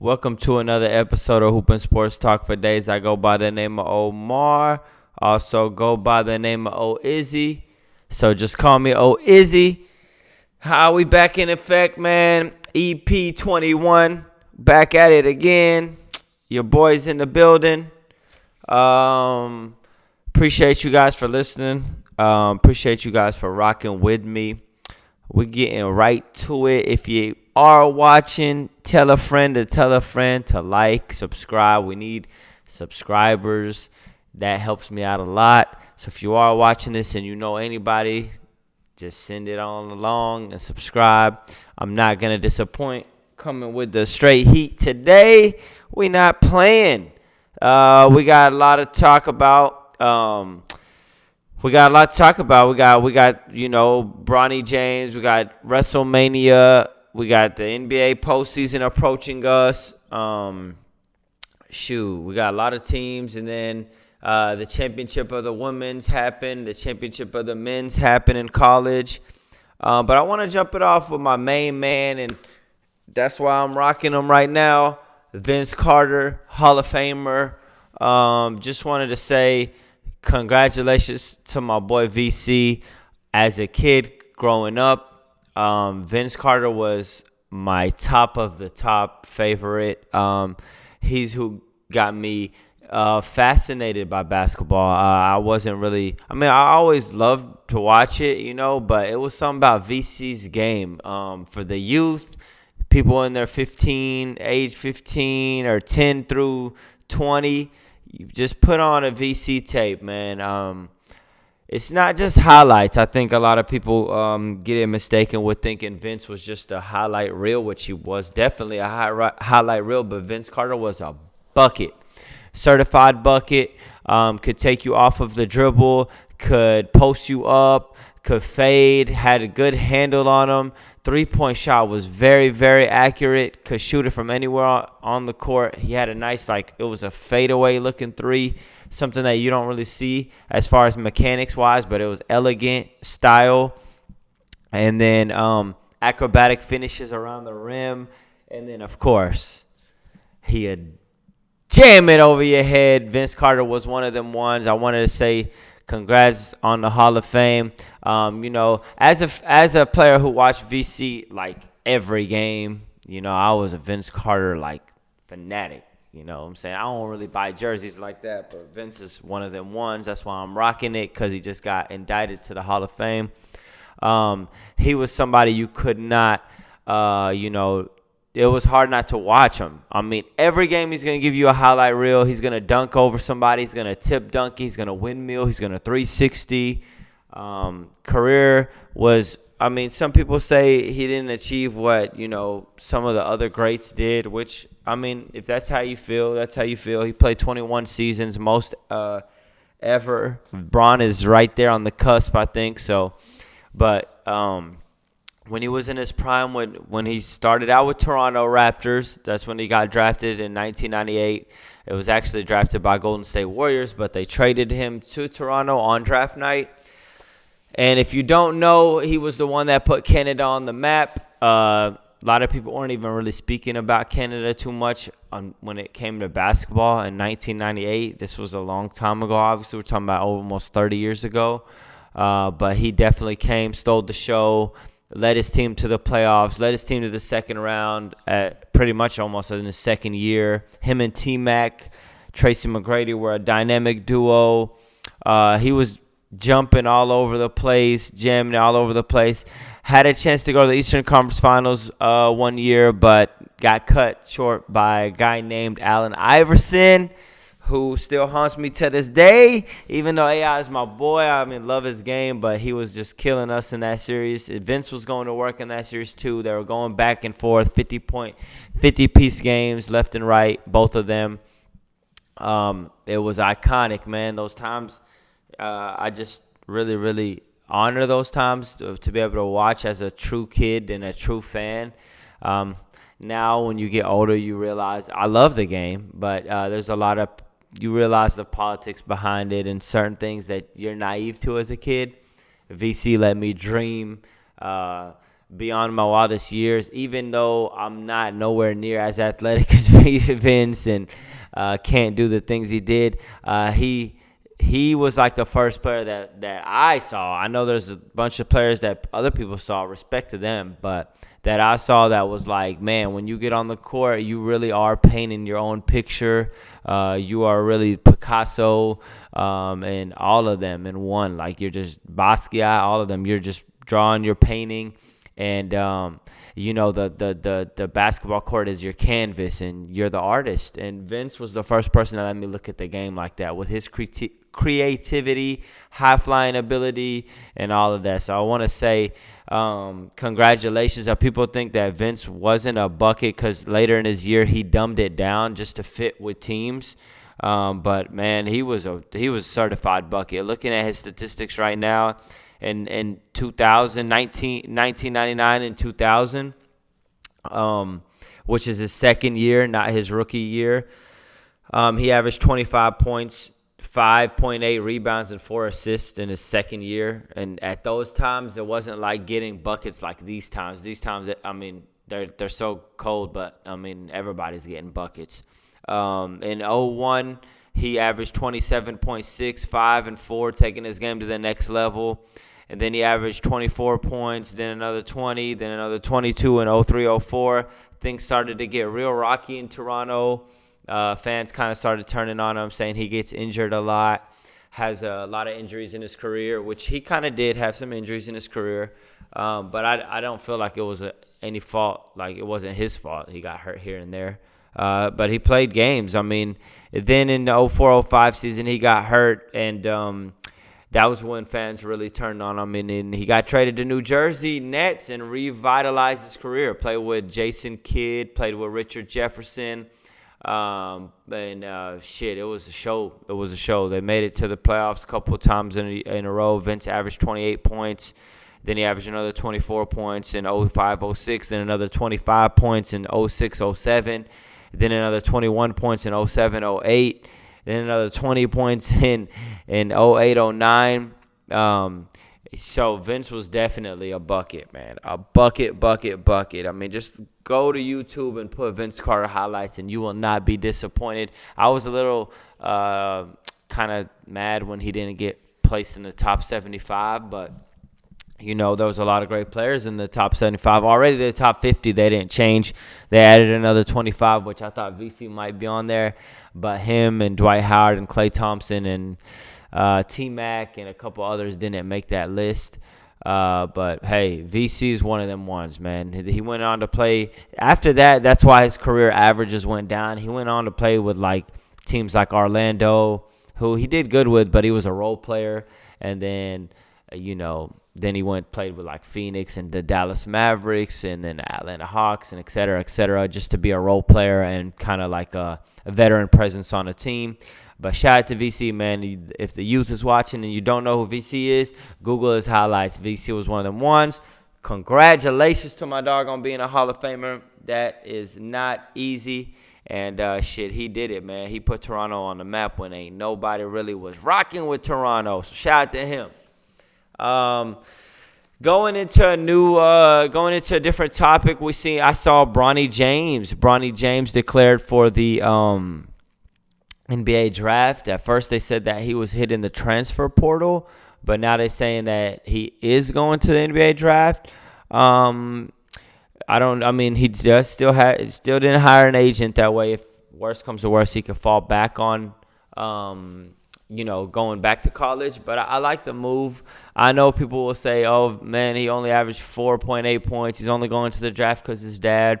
Welcome to another episode of Hoopin' Sports Talk. For days, I go by the name of Omar. Also go by the name of O-Izzy. So just call me O-Izzy. How we back in effect, man? EP 21. Back at it again. Your boys in the building. Appreciate you guys for listening. Appreciate you guys for rocking with me. We're getting right to it. If you are watching, tell a friend to like, subscribe. We need subscribers. That helps me out a lot. So if you are watching this and you know anybody, just send it on along and subscribe. I'm not going to disappoint. Coming with the straight heat today. We not playing. We got a lot to talk about. We got Bronny James. We got WrestleMania. We got the NBA postseason approaching us. We got a lot of teams, and then the championship of the women's happened. The championship of the men's happened in college. But I want to jump it off with my main man, and that's why I'm rocking him right now. Vince Carter, Hall of Famer. Just wanted to say congratulations to my boy VC. As a kid growing up, Vince Carter was my top of the top favorite. He's who got me fascinated by basketball. I always loved to watch it, but it was something about VC's game. For the youth, people in their age 15 or 10 through 20, you just put on a VC tape, man. It's not just highlights. I think a lot of people get it mistaken with thinking Vince was just a highlight reel, which he was definitely a highlight reel, but Vince Carter was a bucket. Certified bucket, could take you off of the dribble, could post you up, could fade, had a good handle on him. Three-point shot was very, very accurate. Could shoot it from anywhere on the court. He had a nice, it was a fadeaway-looking three, something that you don't really see as far as mechanics-wise, but it was elegant style. And then acrobatic finishes around the rim. And then, of course, he had jam it over your head. Vince Carter was one of them ones. I wanted to say congrats on the Hall of Fame. As a player who watched VC every game, I was a Vince Carter fanatic. You know what I'm saying? I don't really buy jerseys like that, but Vince is one of them ones. That's why I'm rocking it, because he just got indicted to the Hall of Fame. He was somebody you could not, it was hard not to watch him. I mean, every game he's going to give you a highlight reel. He's going to dunk over somebody. He's going to tip dunk. He's going to windmill. He's going to 360. Career was, some people say he didn't achieve what, some of the other greats did, which, if that's how you feel, that's how you feel. He played 21 seasons, most ever. Bron is right there on the cusp, I think. So, but when he was in his prime, when he started out with Toronto Raptors, that's when he got drafted in 1998. It was actually drafted by Golden State Warriors, but they traded him to Toronto on draft night. And if you don't know, he was the one that put Canada on the map. A lot of people weren't even really speaking about Canada too much when it came to basketball in 1998. This was a long time ago. Obviously, we're talking about almost 30 years ago. But he definitely came, stole the show, led his team to the playoffs, led his team to the second round at pretty much almost in his second year. Him and T-Mac, Tracy McGrady were a dynamic duo. He was jumping all over the place, jamming all over the place. Had a chance to go to the Eastern Conference Finals one year, but got cut short by a guy named Allen Iverson, who still haunts me to this day. Even though AI is my boy, love his game, but he was just killing us in that series. Vince was going to work in that series too. They were going back and forth, 50-piece games left and right, both of them. It was iconic, man. Those times, I just really, really honor those times to be able to watch as a true kid and a true fan. Now, when you get older, you realize I love the game, but there's a lot of you realize the politics behind it and certain things that you're naive to as a kid. VC let me dream beyond my wildest years, even though I'm not nowhere near as athletic as Vince and can't do the things he did. He was like the first player that I saw. I know there's a bunch of players that other people saw, respect to them, but that I saw that was like, man, when you get on the court, you really are painting your own picture. You are really Picasso, and all of them in one. Like, you're just Basquiat, all of them. You're just drawing, you're painting. And the basketball court is your canvas, and you're the artist. And Vince was the first person that let me look at the game like that, with his creativity, high flying ability, and all of that. So I want to say congratulations. People think that Vince wasn't a bucket because later in his year he dumbed it down just to fit with teams. But man, he was a certified bucket. Looking at his statistics right now, in 1999 and 2000, which is his second year, not his rookie year. He averaged 25 points, 5.8 rebounds, and 4 assists in his second year. And at those times, it wasn't like getting buckets like these times. These times, I mean, they're so cold, but I mean, everybody's getting buckets. In 01, he averaged 27.6, 5 and 4, taking his game to the next level. And then he averaged 24 points, then another 20, then another 22 in 03, 04. Things started to get real rocky in Toronto. Fans kind of started turning on him, saying he gets injured a lot, has a lot of injuries in his career, which he kind of did have some injuries in his career. But I don't feel like it was any fault. Like, it wasn't his fault. He got hurt here and there. But he played games. I mean, then in the 04-05 season, he got hurt, and that was when fans really turned on him. And he got traded to New Jersey Nets and revitalized his career. Played with Jason Kidd, played with Richard Jefferson. It was a show. It was a show. They made it to the playoffs a couple of times in a row. Vince averaged 28 points. Then he averaged another 24 points in 05-06. Then another 25 points in 06-07. Then another 21 points in 07-08. Then another 20 points in 08-09. So Vince was definitely a bucket, man. A bucket. I mean, just go to YouTube and put Vince Carter highlights, and you will not be disappointed. I was a little kind of mad when he didn't get placed in the top 75, but there was a lot of great players in the top 75. Already the top 50, they didn't change. They added another 25, which I thought VC might be on there. But him and Dwight Howard and Klay Thompson and T-Mac and a couple others didn't make that list. But, hey, VC is one of them ones, man. He went on to play. After that, that's why his career averages went down. He went on to play with, like, teams like Orlando, who he did good with, but he was a role player. And then, then he played with like Phoenix and the Dallas Mavericks and then the Atlanta Hawks and et cetera, just to be a role player and kind of like a veteran presence on a team. But shout out to VC, man. If the youth is watching and you don't know who VC is, Google his highlights. VC was one of them ones. Congratulations to my dog on being a Hall of Famer. That is not easy. And he did it, man. He put Toronto on the map when ain't nobody really was rocking with Toronto. So shout out to him. Going into a different topic, I saw Bronny James. Bronny James declared for the NBA draft. At first, they said that he was hitting the transfer portal, but now they're saying that he is going to the NBA draft. He just still didn't hire an agent. That way, if worst comes to worst, he could fall back on going back to college. But I like the move. I know people will say, oh, man, he only averaged 4.8 points. He's only going to the draft because his dad.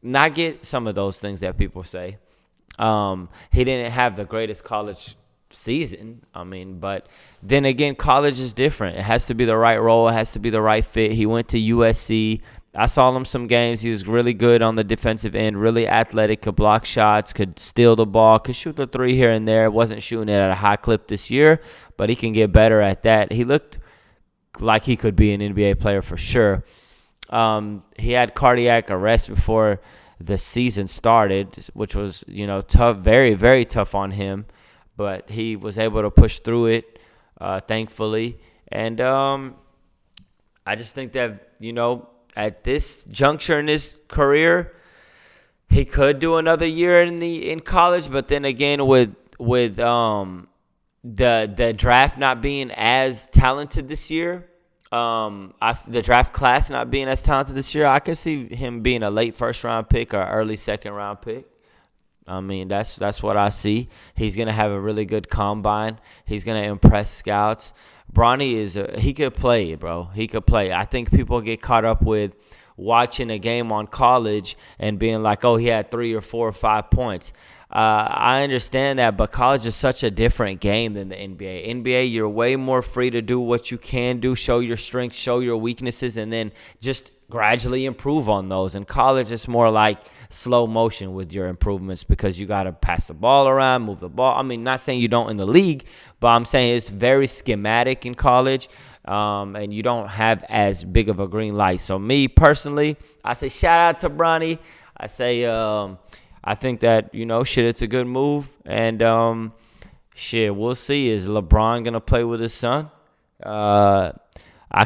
And I get some of those things that people say. He didn't have the greatest college season. But then again, college is different. It has to be the right role. It has to be the right fit. He went to USC. I saw him some games. He was really good on the defensive end, really athletic, could block shots, could steal the ball, could shoot the three here and there. Wasn't shooting it at a high clip this year, but he can get better at that. He looked like he could be an NBA player for sure. He had cardiac arrest before the season started, which was, tough, very, very tough on him. But he was able to push through it, thankfully. And I just think that, at this juncture in his career, he could do another year in college, but then again with the draft not being as talented this year, the draft class not being as talented this year, I could see him being a late first round pick or early second round pick. I mean, that's what I see. He's gonna have a really good combine. He's gonna impress scouts. Bronny he could play, bro. He could play. I think people get caught up with watching a game on college and being like, oh, he had 3 or 4 or 5 points. I understand that, but college is such a different game than the NBA. NBA, you're way more free to do what you can do, show your strengths, show your weaknesses, and then just gradually improve on those. In college, it's more like slow motion with your improvements because you got to pass the ball around, move the ball. I mean, not saying you don't in the league, but I'm saying it's very schematic in college, and you don't have as big of a green light. So me personally, I say shout out to Bronny. I say I think that, shit, it's a good move. And shit, we'll see. Is LeBron going to play with his son? I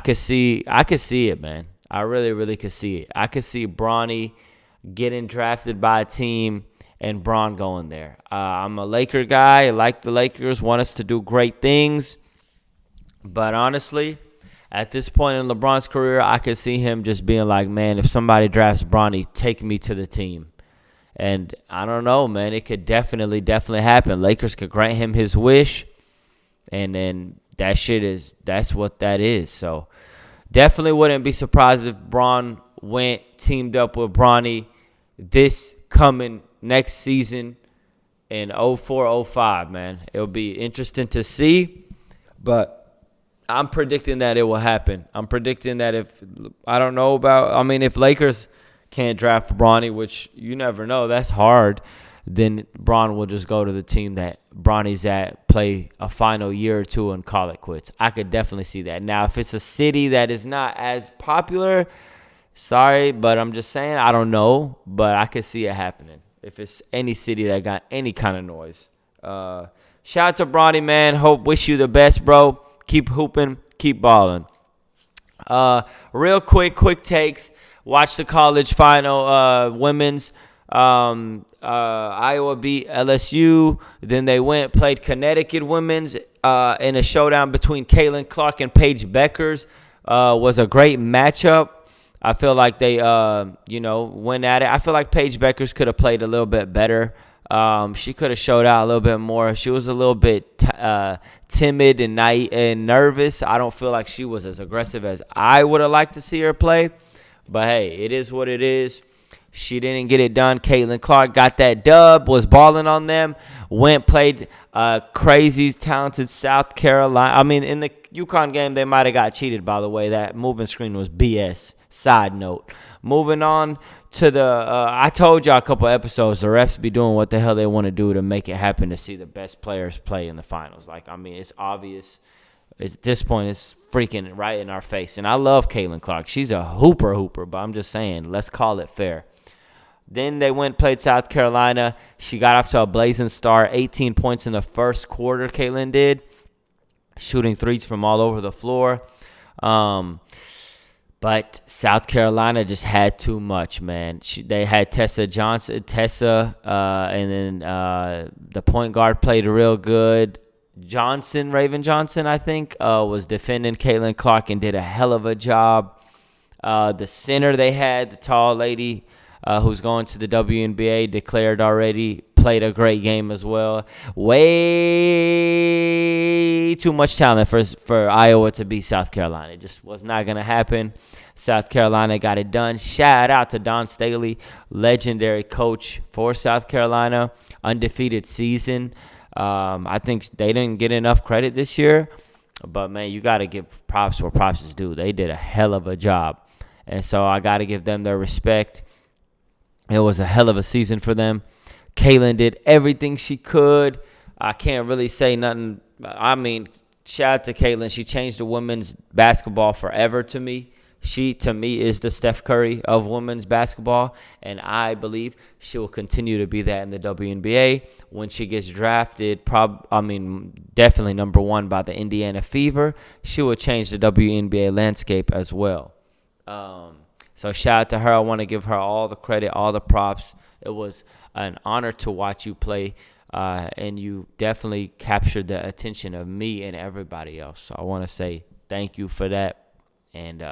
could see it, man. I really, really could see it. I could see Bronny getting drafted by a team and Bron going there. I'm a Laker guy. I like the Lakers, want us to do great things. But honestly, at this point in LeBron's career, I could see him just being like, man, if somebody drafts Bronny, take me to the team. And I don't know, man. It could definitely happen. Lakers could grant him his wish. And then that's what that is. So definitely wouldn't be surprised if Bron teamed up with Bronny this coming next season in 04-05, man. It'll be interesting to see, but I'm predicting that it will happen. I'm predicting that if Lakers can't draft Bronny, which you never know, that's hard, then Bron will just go to the team that Bronny's at, play a final year or two, and call it quits. I could definitely see that. Now, if it's a city that is not as popular, sorry, but I'm just saying, I don't know, but I could see it happening if it's any city that got any kind of noise. Shout out to Bronny, man. Wish you the best, bro. Keep hooping, keep balling. Real quick takes. Watch the college final, women's. Iowa beat LSU. Then they played Connecticut women's in a showdown between Caitlin Clark and Paige Beckers. Was a great matchup. I feel like they, went at it. I feel like Paige Beckers could have played a little bit better. She could have showed out a little bit more. She was a little bit timid and nervous. I don't feel like she was as aggressive as I would have liked to see her play. But, hey, it is what it is. She didn't get it done. Caitlin Clark got that dub, was balling on them, played crazy, talented South Carolina. I mean, in the UConn game, they might have got cheated, by the way. That moving screen was BS. Side note. Moving on to I told y'all a couple episodes, the refs be doing what the hell they want to do to make it happen to see the best players play in the finals. It's obvious. At this point, it's freaking right in our face. And I love Caitlin Clark. She's a hooper, but I'm just saying, let's call it fair. Then they played South Carolina. She got off to a blazing start, 18 points in the first quarter, Caitlin did, shooting threes from all over the floor. But South Carolina just had too much, man. They had Tessa, and then the point guard played real good. Raven Johnson, I think, was defending Caitlin Clark and did a hell of a job. The center they had, the tall lady who's going to the WNBA, declared already, played a great game as well. Way too much talent for Iowa to beat South Carolina. It just was not going to happen. South Carolina got it done. Shout out to Don Staley, legendary coach for South Carolina, undefeated season. I think they didn't get enough credit this year, but, man, you got to give props where props is due. They did a hell of a job, and so I got to give them their respect. It was a hell of a season for them. Caitlin did everything she could. I can't really say nothing. I mean, shout out to Caitlin. She changed the women's basketball forever to me. She, to me, is the Steph Curry of women's basketball, and I believe she will continue to be that in the WNBA. When she gets drafted, definitely number one by the Indiana Fever, she will change the WNBA landscape as well. So shout out to her. I want to give her all the credit, all the props. It was an honor to watch you play, and you definitely captured the attention of me and everybody else. So I want to say thank you for that. And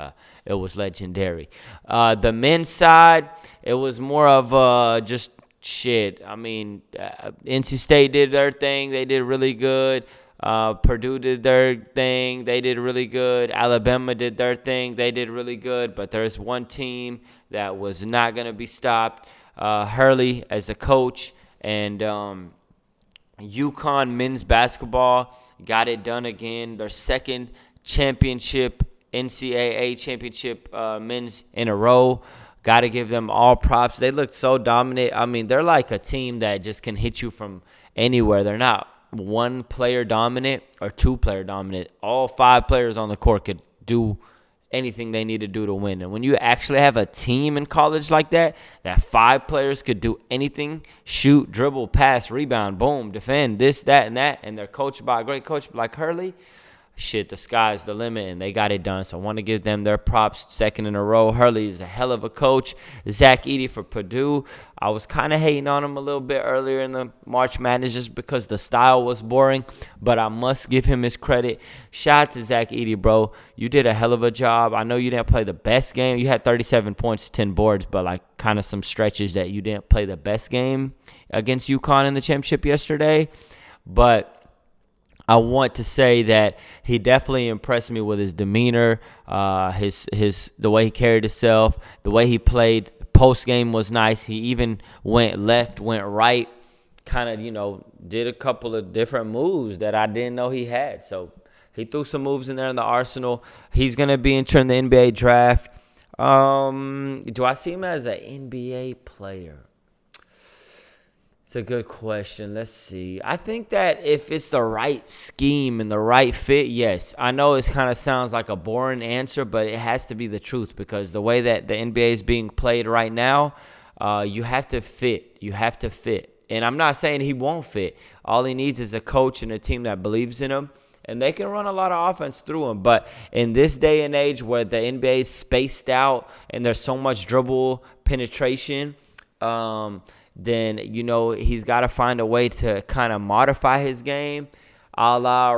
it was legendary. The men's side, it was more of just shit. I mean, NC State did their thing. They did really good. Purdue did their thing. They did really good. Alabama did their thing. They did really good. But there's one team that was not going to be stopped. Hurley as a coach. And UConn men's basketball got it done again. Their second championship, NCAA championship men's in a row. Got to give them all props. They looked so dominant. I mean, they're like a team that just can hit you from anywhere. They're not one player dominant or two player dominant. All 5 players on the court could do anything they need to do to win. And when you actually have a team in college like that 5 players could do anything, shoot, dribble, pass, rebound, boom, defend, this, that, and that, and they're coached by a great coach like Hurley, shit, the sky's the limit, and they got it done. So I want to give them their props, second in a row. Hurley is a hell of a coach. Zach Edey for Purdue. I was kind of hating on him a little bit earlier in the March Madness just because the style was boring, but I must give him his credit. Shout out to Zach Edey, bro. You did a hell of a job. I know you didn't play the best game. You had 37 points, 10 boards, but like kind of some stretches that you didn't play the best game against UConn in the championship yesterday. But I want to say that he definitely impressed me with his demeanor, the way he carried himself, the way he played. Post game was nice. He even went left, went right, kind of, did a couple of different moves that I didn't know he had. So he threw some moves in there in the arsenal. He's going to be entering the NBA draft. Do I see him as an NBA player? It's a good question. Let's see. I think that if it's the right scheme and the right fit, yes. I know it kind of sounds like a boring answer, but it has to be the truth because the way that the NBA is being played right now, you have to fit. You have to fit. And I'm not saying he won't fit. All he needs is a coach and a team that believes in him, and they can run a lot of offense through him. But in this day and age where the NBA is spaced out and there's so much dribble penetration, then, he's got to find a way to kind of modify his game, a la,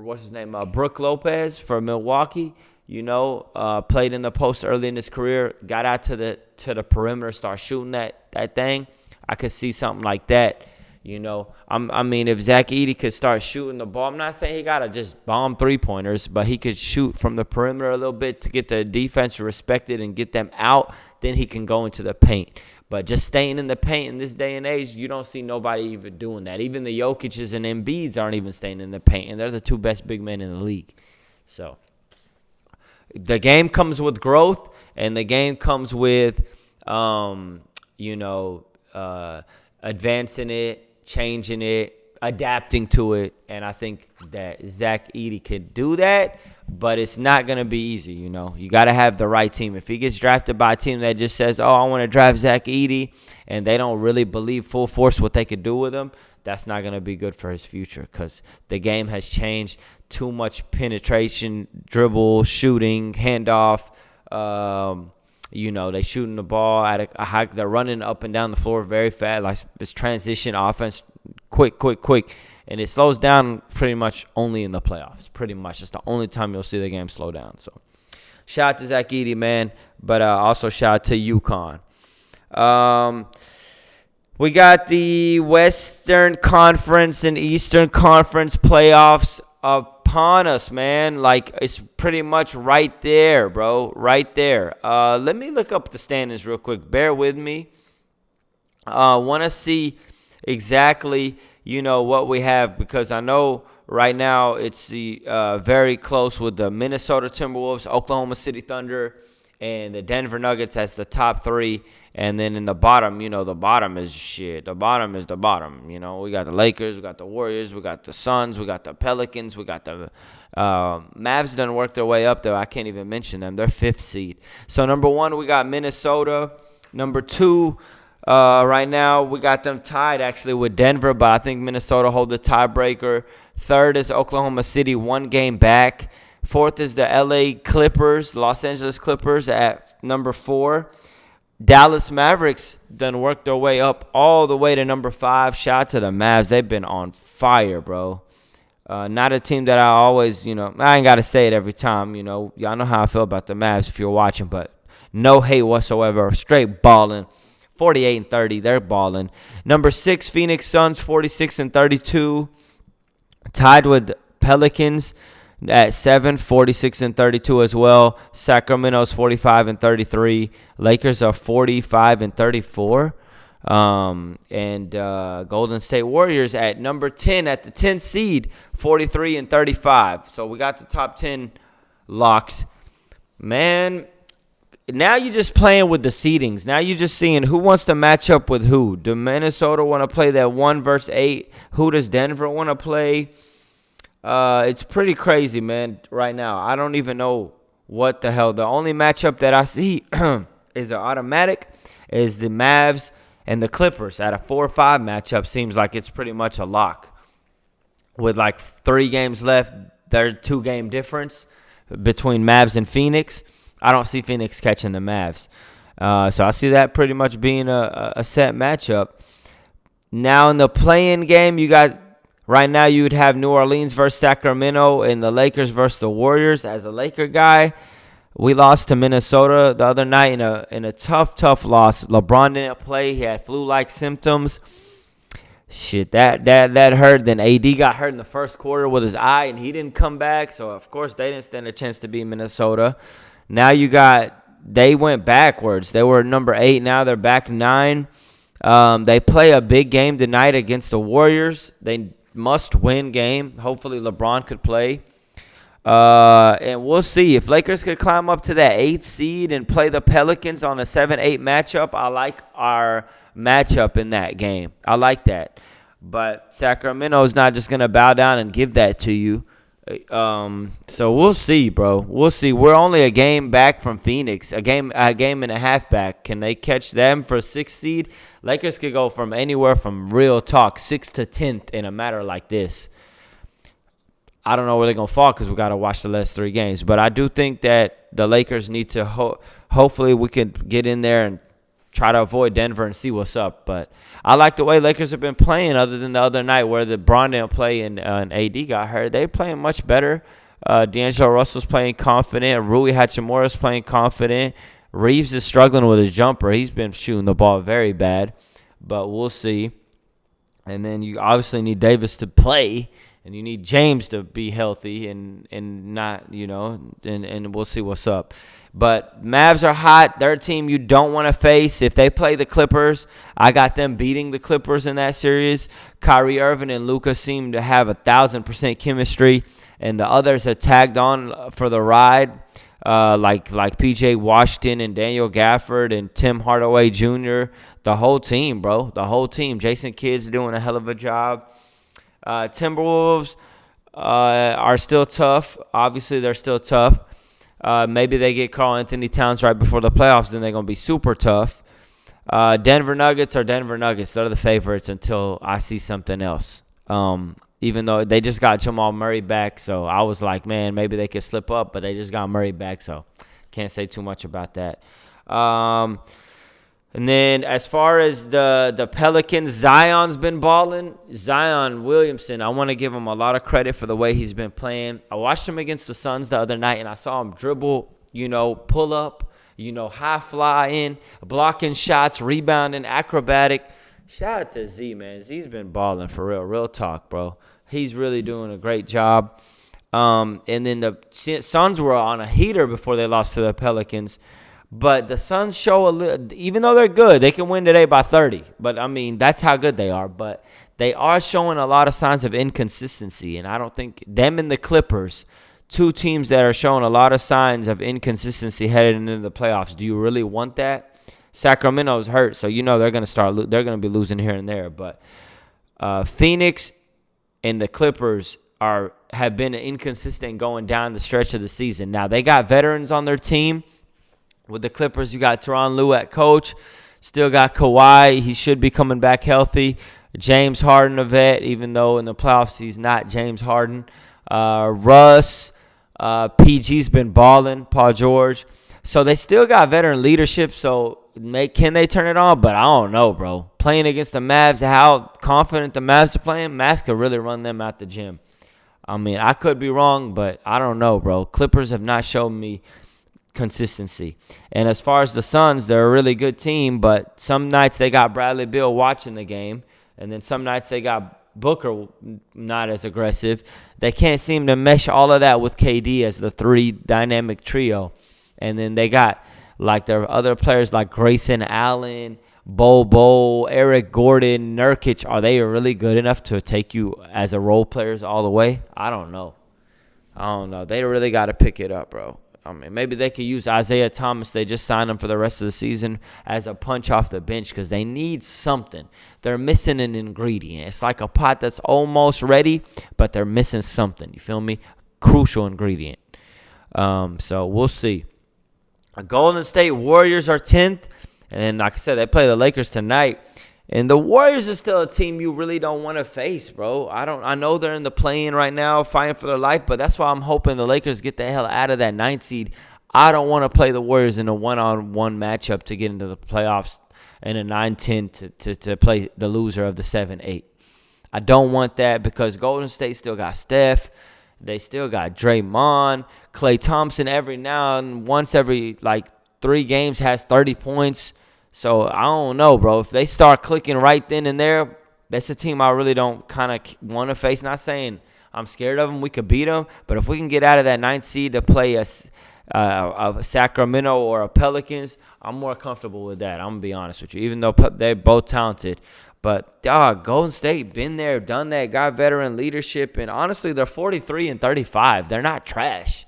what's his name, Brook Lopez for Milwaukee. Played in the post early in his career, got out to the perimeter, start shooting that thing. I could see something like that. I mean, if Zach Edey could start shooting the ball, I'm not saying he got to just bomb three-pointers, but he could shoot from the perimeter a little bit to get the defense respected and get them out, then he can go into the paint. But just staying in the paint in this day and age, you don't see nobody even doing that. Even the Jokic's and Embiid's aren't even staying in the paint, and they're the 2 best big men in the league. So the game comes with growth, and the game comes with, advancing it, changing it, adapting to it. And I think that Zach Edey could do that, but it's not going to be easy, You got to have the right team. If he gets drafted by a team that just says, I want to draft Zach Edey, and they don't really believe full force what they could do with him, that's not going to be good for his future because the game has changed. Too much penetration, dribble, shooting, handoff. They shooting the ball at a high. They're running up and down the floor very fast. Like it's transition offense, quick. And it slows down pretty much only in the playoffs. Pretty much. It's the only time you'll see the game slow down. So, shout out to Zach Edey, man. But also shout out to UConn. We got the Western Conference and Eastern Conference playoffs upon us, man. Like, it's pretty much right there, bro. Right there. Let me look up the standings real quick. Bear with me. Want to see exactly what we have, because I know right now it's very close with the Minnesota Timberwolves, Oklahoma City Thunder, and the Denver Nuggets as the top 3. And then in the bottom, the bottom is shit. The bottom is the bottom. We got the Lakers, we got the Warriors, we got the Suns, we got the Pelicans, we got the Mavs done work their way up there. I can't even mention them. They're 5th seed. So number 1, we got Minnesota. Number 2, right now, we got them tied actually with Denver, but I think Minnesota hold the tiebreaker. 3rd is Oklahoma City, 1 game back. Fourth is the LA Clippers, Los Angeles Clippers at number 4. Dallas Mavericks done worked their way up all the way to number 5. Shout out to the Mavs. They've been on fire, bro. Not a team that I always, I ain't got to say it every time. Y'all know how I feel about the Mavs if you're watching, but no hate whatsoever. Straight balling. 48-30, they're balling. Number 6, Phoenix Suns, 46-32. Tied with Pelicans at 7, 46-32 as well. Sacramento's 45-33. Lakers are 45-34. Golden State Warriors at number 10 at the 10th seed, 43-35. So we got the top 10 locked. Man, now you're just playing with the seedings. Now you're just seeing who wants to match up with who. Do Minnesota want to play that 1 versus 8? Who does Denver want to play? It's pretty crazy, man, right now. I don't even know what the hell. The only matchup that I see is an automatic is the Mavs and the Clippers. At a 4-5 matchup, seems like it's pretty much a lock. With like 3 games left, there's 2-game difference between Mavs and Phoenix. I don't see Phoenix catching the Mavs. So I see that pretty much being a set matchup. Now in the play-in game, you got right now you would have New Orleans versus Sacramento and the Lakers versus the Warriors. As a Laker guy, we lost to Minnesota the other night in a tough loss. LeBron didn't play. He had flu-like symptoms. Shit, that hurt. Then AD got hurt in the first quarter with his eye, and he didn't come back. So, of course, they didn't stand a chance to beat Minnesota. Now they went backwards. They were number 8. Now they're back 9. They play a big game tonight against the Warriors. They must-win game. Hopefully LeBron could play. And we'll see. If Lakers could climb up to that 8th seed and play the Pelicans on a 7-8 matchup, I like our matchup in that game. I like that. But Sacramento's not just going to bow down and give that to you. So we'll see, bro. We'll see. We're only a game back from Phoenix, a game and a half back. Can they catch them for 6th seed? Lakers could go from anywhere from real talk 6th to 10th in a matter like this. I don't know where they're going to fall because we got to watch the last 3 games. But I do think that the Lakers need to hopefully we could get in there and try to avoid Denver and see what's up. But I like the way Lakers have been playing other than the other night where the LeBron didn't play and AD got hurt. They're playing much better. D'Angelo Russell's playing confident. Rui Hachimura's playing confident. Reeves is struggling with his jumper. He's been shooting the ball very bad. But we'll see. And then you obviously need Davis to play. And you need James to be healthy and not, and we'll see what's up. But Mavs are hot. They're a team you don't want to face. If they play the Clippers, I got them beating the Clippers in that series. Kyrie Irving and Luka seem to have 1,000% chemistry, and the others have tagged on for the ride, like P.J. Washington and Daniel Gafford and Tim Hardaway Jr. The whole team, bro. The whole team. Jason Kidd's doing a hell of a job. Timberwolves are still tough. Obviously, they're still tough. Maybe they get Karl Anthony Towns right before the playoffs, then they're going to be super tough. Denver Nuggets are Denver Nuggets. They're the favorites until I see something else. Even though they just got Jamal Murray back, so I was like, man, maybe they could slip up, but they just got Murray back, so can't say too much about that. And then as far as the Pelicans, Zion's been balling. Zion Williamson, I want to give him a lot of credit for the way he's been playing. I watched him against the Suns the other night, and I saw him dribble, pull up, high fly in, blocking shots, rebounding, acrobatic. Shout out to Z, man. Z's been balling for real. Real talk, bro. He's really doing a great job. And then the Suns were on a heater before they lost to the Pelicans. But the Suns show a little, even though they're good, they can win today by 30. But, I mean, that's how good they are. But they are showing a lot of signs of inconsistency. And I don't think them and the Clippers, 2 teams that are showing a lot of signs of inconsistency headed into the playoffs. Do you really want that? Sacramento's hurt, so they're going to they're going to be losing here and there. But Phoenix and the Clippers have been inconsistent going down the stretch of the season. Now, they got veterans on their team. With the Clippers, you got Tyronn Lue at coach. Still got Kawhi. He should be coming back healthy. James Harden, a vet, even though in the playoffs he's not James Harden. Russ, PG's been balling, Paul George. So they still got veteran leadership. So can they turn it on? But I don't know, bro. Playing against the Mavs, how confident the Mavs are playing, Mavs could really run them out the gym. I mean, I could be wrong, but I don't know, bro. Clippers have not shown me consistency. And as far as the Suns, they're a really good team, but some nights they got Bradley Beal watching the game, and then some nights they got Booker not as aggressive. They can't seem to mesh all of that with KD as the three dynamic trio. And then they got like their other players like Grayson Allen, Bobo, Eric Gordon, Nurkic. Are they really good enough to take you as a role players all the way? I don't know. They really got to pick it up, bro. I mean, maybe they could use Isaiah Thomas. They just signed him for the rest of the season as a punch off the bench because they need something. They're missing an ingredient. It's like a pot that's almost ready, but they're missing something. You feel me? Crucial ingredient. So we'll see. Golden State Warriors are 10th. And like I said, they play the Lakers tonight. And the Warriors are still a team you really don't want to face, bro. I know they're in the play-in right now, fighting for their life, but that's why I'm hoping the Lakers get the hell out of that 9th seed. I don't want to play the Warriors in a one-on-one matchup to get into the playoffs in a 9-10 to play the loser of the 7-8. I don't want that because Golden State still got Steph. They still got Draymond. Klay Thompson every now and once every, 3 games has 30 points. So, I don't know, bro. If they start clicking right then and there, that's a team I really don't kind of want to face. Not saying I'm scared of them. We could beat them. But if we can get out of that 9th seed to play a Sacramento or a Pelicans, I'm more comfortable with that. I'm going to be honest with you, even though they're both talented. But, Golden State, been there, done that, got veteran leadership. And, honestly, they're 43-35. They're not trash.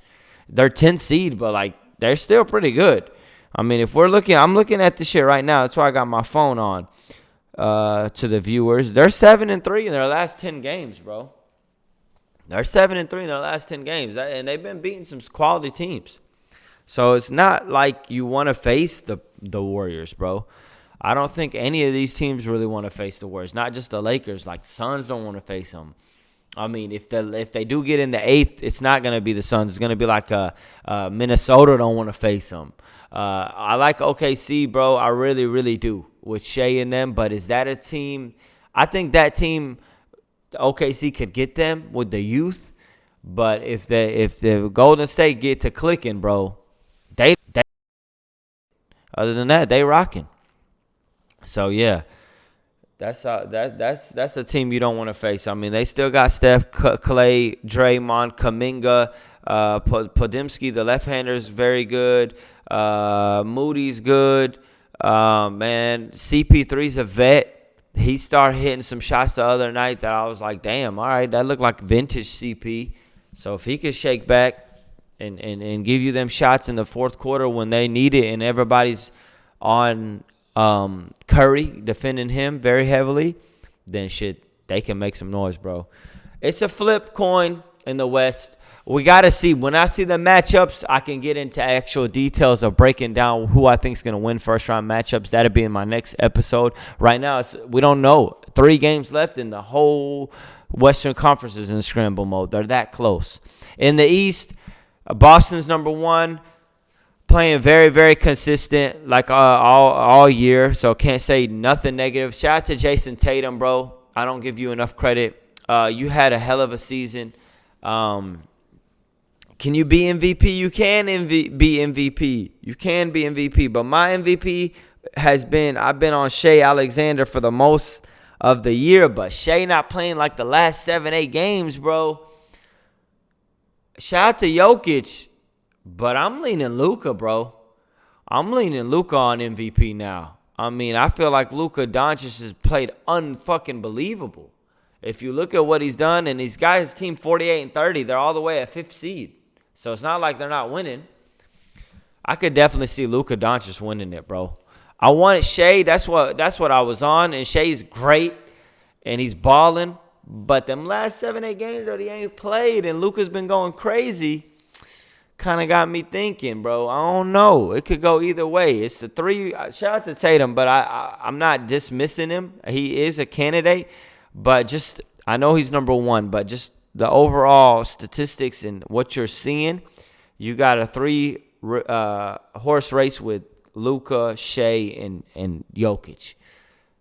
They're 10 seed, but, they're still pretty good. I mean, if we're looking, I'm looking at this shit right now. That's why I got my phone on to the viewers. They're 7-3 in their last 10 games, bro. They're 7-3 in their last 10 games, and they've been beating some quality teams. So it's not like you want to face the Warriors, bro. I don't think any of these teams really want to face the Warriors. Not just the Lakers. Like, Suns don't want to face them. I mean, if they do get in the 8th, it's not going to be the Suns. It's going to be like Minnesota don't want to face them. I like OKC, bro. I really, really do with Shea and them. But is that a team? I think that team, OKC could get them with the youth. But if the Golden State get to clicking, bro, they other than that, they rocking. So yeah, that's a team you don't want to face. I mean, they still got Steph, Clay, Draymond, Kuminga, Podimski, the left-hander is very good. Moody's good. Man, CP3's a vet. He started hitting some shots the other night that I was like, damn, all right, that looked like vintage CP. So if he could shake back and give you them shots in the fourth quarter when they need it and everybody's on Curry defending him very heavily, then shit, they can make some noise, bro. It's a flip coin in the West. We got to see. When I see the matchups, I can get into actual details of breaking down who I think is going to win first-round matchups. That'll be in my next episode. Right now, we don't know. 3 games left, and the whole Western Conference is in scramble mode. They're that close. In the East, Boston's number 1, playing very, very consistent like all year, so can't say nothing negative. Shout out to Jason Tatum, bro. I don't give you enough credit. You had a hell of a season. Can you be MVP? You can be MVP. You can be MVP. But my MVP has been, I've been on Shea Alexander for the most of the year. But Shea not playing like the last 7-8 games, bro. Shout out to Jokic. But I'm leaning Luka, bro. I'm leaning Luka on MVP now. I mean, I feel like Luka Doncic has played unfucking believable. If you look at what he's done, and he's got his team 48-30, they're all the way at 5th seed. So it's not like they're not winning. I could definitely see Luka Doncic winning it, bro. I wanted Shea. That's what I was on, and Shea's great, and he's balling. But them last 7-8 games that he ain't played, and Luka's been going crazy, kind of got me thinking, bro. I don't know. It could go either way. It's the 3. Shout out to Tatum, but I'm not dismissing him. He is a candidate, but just I know he's number 1, but just the overall statistics and what you're seeing, you got a 3-horse race with Luka, Shea, and Jokic.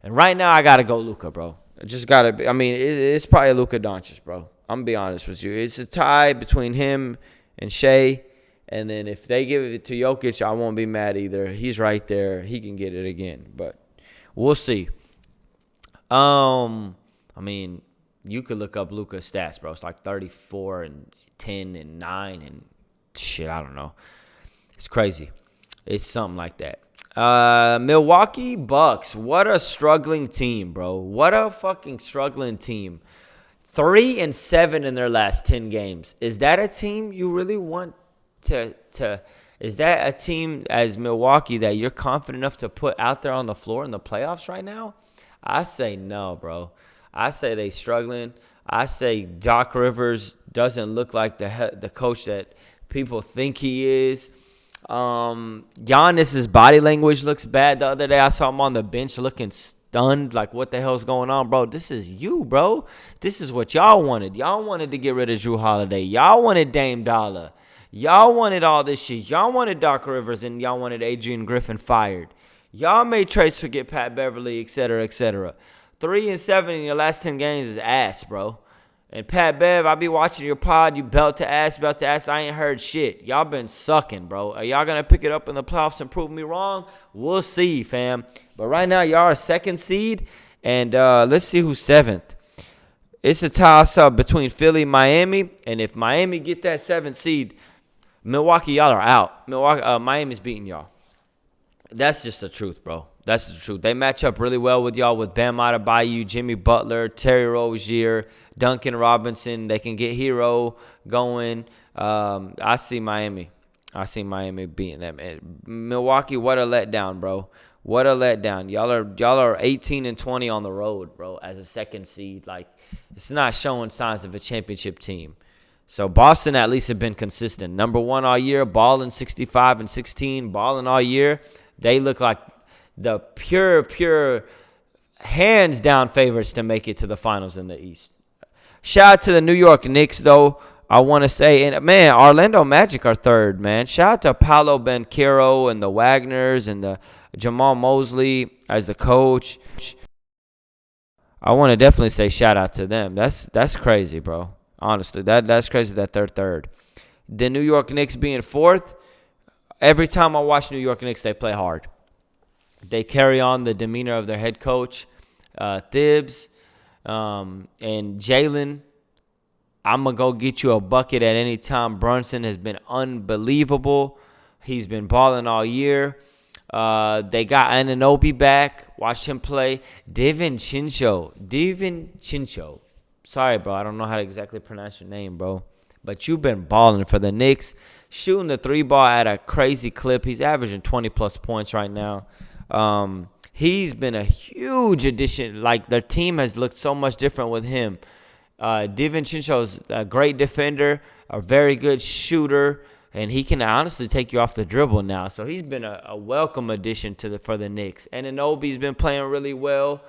And right now, I got to go Luka, bro. I just got to be. I mean, it's probably Luka Doncic, bro. I'm going to be honest with you. It's a tie between him and Shea. And then if they give it to Jokic, I won't be mad either. He's right there. He can get it again. But we'll see. I mean, you could look up Luka's stats, bro. It's like 34 and 10 and 9 and shit, I don't know. It's crazy. It's something like that. Milwaukee Bucks. What a struggling team, bro. What a fucking struggling team. 3-7 in their last 10 games. Is that a team you really want to is that a team as Milwaukee that you're confident enough to put out there on the floor in the playoffs right now? I say no, bro. I say they struggling. I say Doc Rivers doesn't look like the coach that people think he is. Giannis's body language looks bad. The other day I saw him on the bench looking stunned, like what the hell's going on, bro? This is you, bro. This is what y'all wanted. Y'all wanted to get rid of Drew Holiday. Y'all wanted Dame Dollar. Y'all wanted all this shit. Y'all wanted Doc Rivers and y'all wanted Adrian Griffin fired. Y'all made trades to get Pat Beverly, et cetera, et cetera. 3-7 in your last 10 games is ass, bro. And Pat Bev, I be watching your pod. You belt to ass. I ain't heard shit. Y'all been sucking, bro. Are y'all going to pick it up in the playoffs and prove me wrong? We'll see, fam. But right now, y'all are 2nd seed. And let's see who's 7th. It's a toss-up between Philly and Miami. And if Miami get that 7th seed, Milwaukee, y'all are out. Miami's beating y'all. That's just the truth, bro. That's the truth. They match up really well with y'all with Bam Adebayo, Jimmy Butler, Terry Rozier, Duncan Robinson. They can get Hero going. I see Miami. Beating them. And Milwaukee, what a letdown, bro. What a letdown. Y'all are 18-20 on the road, bro, as a 2nd seed. Like, it's not showing signs of a championship team. So Boston at least have been consistent. Number 1 all year, balling 65-16, balling all year. They look like the pure, hands-down favorites to make it to the finals in the East. Shout out to the New York Knicks, though, I want to say. And, man, Orlando Magic are 3rd, man. Shout out to Paolo Banchero and the Wagners and the Jamal Mosley as the coach. I want to definitely say shout out to them. That's crazy, bro. Honestly, that's crazy that they're 3rd. The New York Knicks being 4th, every time I watch New York Knicks, they play hard. They carry on the demeanor of their head coach, Thibs, and Jalen. I'm going to go get you a bucket at any time. Brunson has been unbelievable. He's been balling all year. They got Anunoby back. Watched him play. Devin Chincho. Sorry, bro. I don't know how to exactly pronounce your name, bro. But you've been balling for the Knicks. Shooting the 3-ball at a crazy clip. He's averaging 20-plus points right now. He's been a huge addition. Like, their team has looked so much different with him. Devin Chincho's a great defender, a very good shooter, and he can honestly take you off the dribble now. So he's been a welcome addition for the Knicks. And Anunoby's been playing really well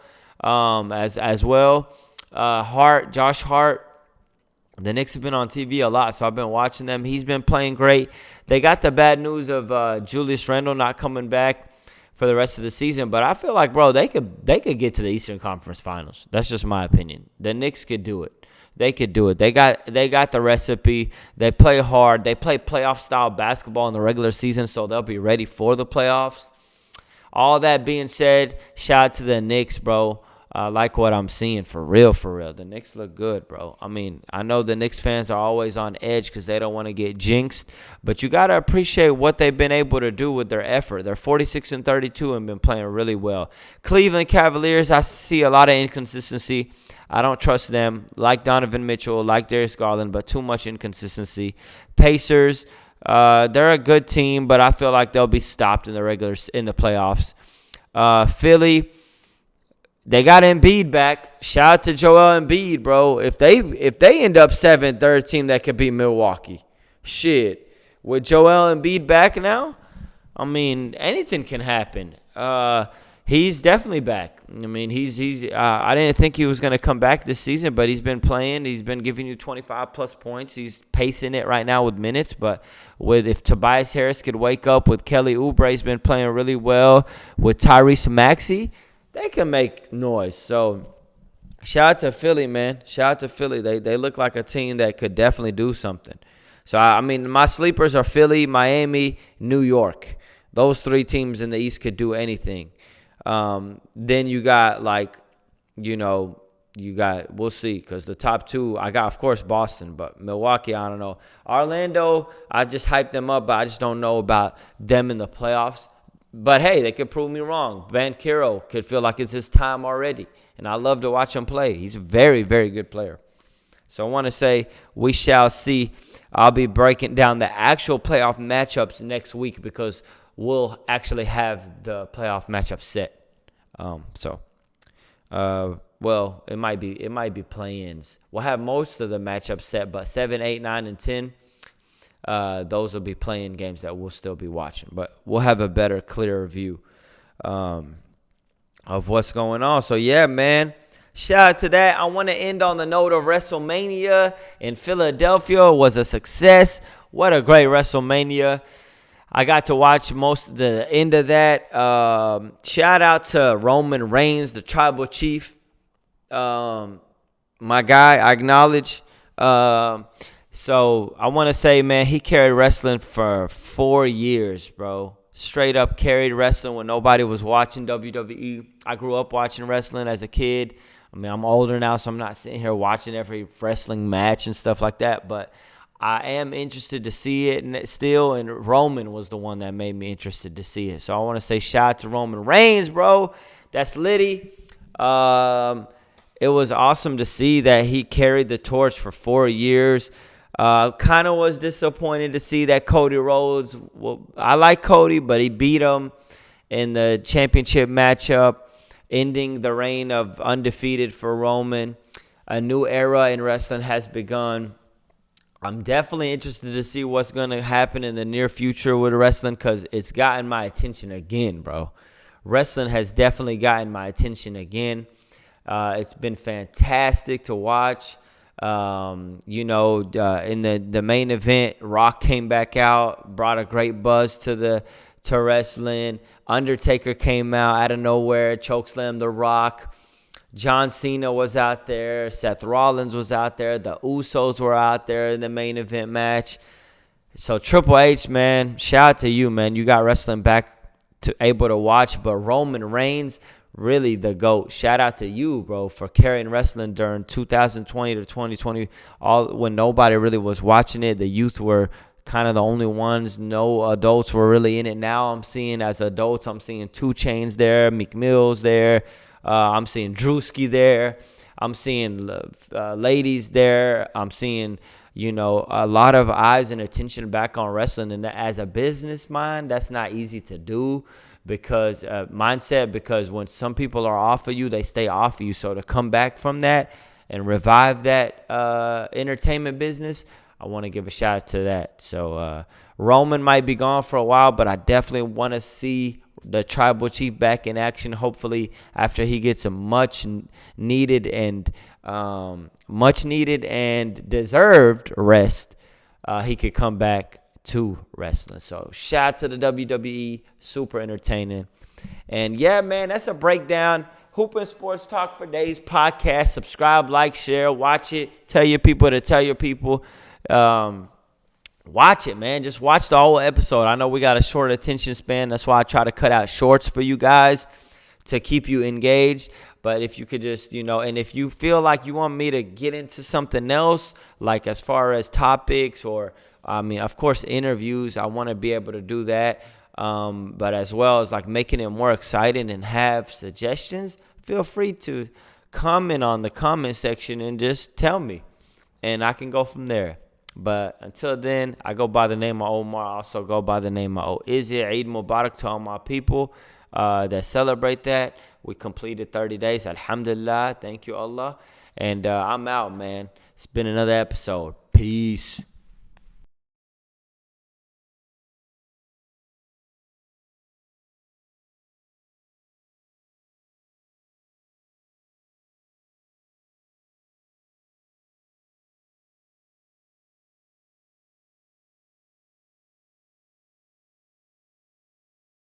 as well. Josh Hart. The Knicks have been on TV a lot, so I've been watching them. He's been playing great. They got the bad news of Julius Randle not coming back for the rest of the season, but I feel like, bro, they could get to the Eastern Conference Finals. That's just my opinion. The Knicks could do it. They could do it. They got the recipe. They play hard. They play playoff-style basketball in the regular season, so they'll be ready for the playoffs. All that being said, shout out to the Knicks, bro. I like what I'm seeing for real. The Knicks look good, bro. I mean, I know the Knicks fans are always on edge because they don't want to get jinxed, but you got to appreciate what they've been able to do with their effort. They're 46-32 and been playing really well. Cleveland Cavaliers, I see a lot of inconsistency. I don't trust them, like Donovan Mitchell, like Darius Garland, but too much inconsistency. Pacers, they're a good team, but I feel like they'll be stopped in the playoffs. Philly, they got Embiid back. Shout out to Joel Embiid, bro. If they end up 7th, they're a team that could beat Milwaukee. Shit. With Joel Embiid back now, I mean, anything can happen. He's definitely back. I mean, he's. I didn't think he was going to come back this season, but he's been playing. He's been giving you 25 plus points. He's pacing it right now with minutes. But if Tobias Harris could wake up, with Kelly Oubre's been playing really well, with Tyrese Maxey, they can make noise. So shout out to Philly, man. Shout out to Philly. They look like a team that could definitely do something. So I mean, my sleepers are Philly, Miami, New York. Those three teams in the East could do anything. Then you got we'll see, because the top two, I got, of course, Boston, but Milwaukee, I don't know. Orlando, I just hyped them up, but I just don't know about them in the playoffs. But, hey, they could prove me wrong. Banchero could feel like it's his time already, and I love to watch him play. He's a very, very good player. So I want to say we shall see. I'll be breaking down the actual playoff matchups next week, because we'll actually have the playoff matchup set. Well, it might be play-ins. We'll have most of the matchups set, but 7, 8, 9, and 10, those will be play-in games that we'll still be watching. But we'll have a better, clearer view of what's going on. So, yeah, man, shout out to that. I want to end on the note of WrestleMania in Philadelphia. It was a success. What a great WrestleMania. I got to watch most of the end of that. Shout out to Roman Reigns, the tribal chief. My guy, I acknowledge. So I want to say, man, he carried wrestling for 4 years, bro. Straight up carried wrestling when nobody was watching WWE. I grew up watching wrestling as a kid. I mean, I'm older now, so I'm not sitting here watching every wrestling match and stuff like that, but I am interested to see it still, and Roman was the one that made me interested to see it. So I want to say shout out to Roman Reigns, bro. That's litty. It was awesome to see that he carried the torch for 4 years. Kind of was disappointed to see that Cody Rhodes, well, I like Cody, but he beat him in the championship matchup, ending the reign of undefeated for Roman. A new era in wrestling has begun. I'm definitely interested to see what's going to happen in the near future with wrestling, because it's gotten my attention again, bro. Wrestling has definitely gotten my attention again. It's been fantastic to watch. In the main event, Rock came back out, brought a great buzz to wrestling. Undertaker came out out of nowhere, chokeslammed The Rock. John Cena was out there. Seth Rollins was out there. The Usos were out there in the main event match. So Triple H, man, shout out to you, man. You got wrestling back able to watch. But Roman Reigns, really the GOAT. Shout out to you, bro, for carrying wrestling during 2020 to 2020, when nobody really was watching it. The youth were kind of the only ones. No adults were really in it. Now I'm seeing, as adults, I'm seeing 2 Chainz there, Meek Mill's there. I'm seeing Drewski there. I'm seeing ladies there. I'm seeing, a lot of eyes and attention back on wrestling. And as a business mind, that's not easy to do, because when some people are off of you, they stay off of you. So to come back from that and revive that entertainment business, I want to give a shout out to that. So Roman might be gone for a while, but I definitely want to see the tribal chief back in action. Hopefully, after he gets a much needed and deserved rest, he could come back to wrestling. So shout out to the WWE, super entertaining. And yeah, man, that's a breakdown. Hoopin' Sports Talk for Days podcast. Subscribe, like, share, watch it. Tell your people to tell your people. Watch it, man. Just watch the whole episode. I know we got a short attention span. That's why I try to cut out shorts for you guys to keep you engaged. But if you could just, and if you feel like you want me to get into something else, like as far as topics or, of course, interviews, I want to be able to do that. But as well as like making it more exciting and have suggestions, feel free to comment on the comment section and just tell me. And I can go from there. But until then, I go by the name of Omar. I also go by the name of Izzy. Eid Mubarak to all my people that celebrate that. We completed 30 days. Alhamdulillah. Thank you, Allah. And I'm out, man. It's been another episode. Peace.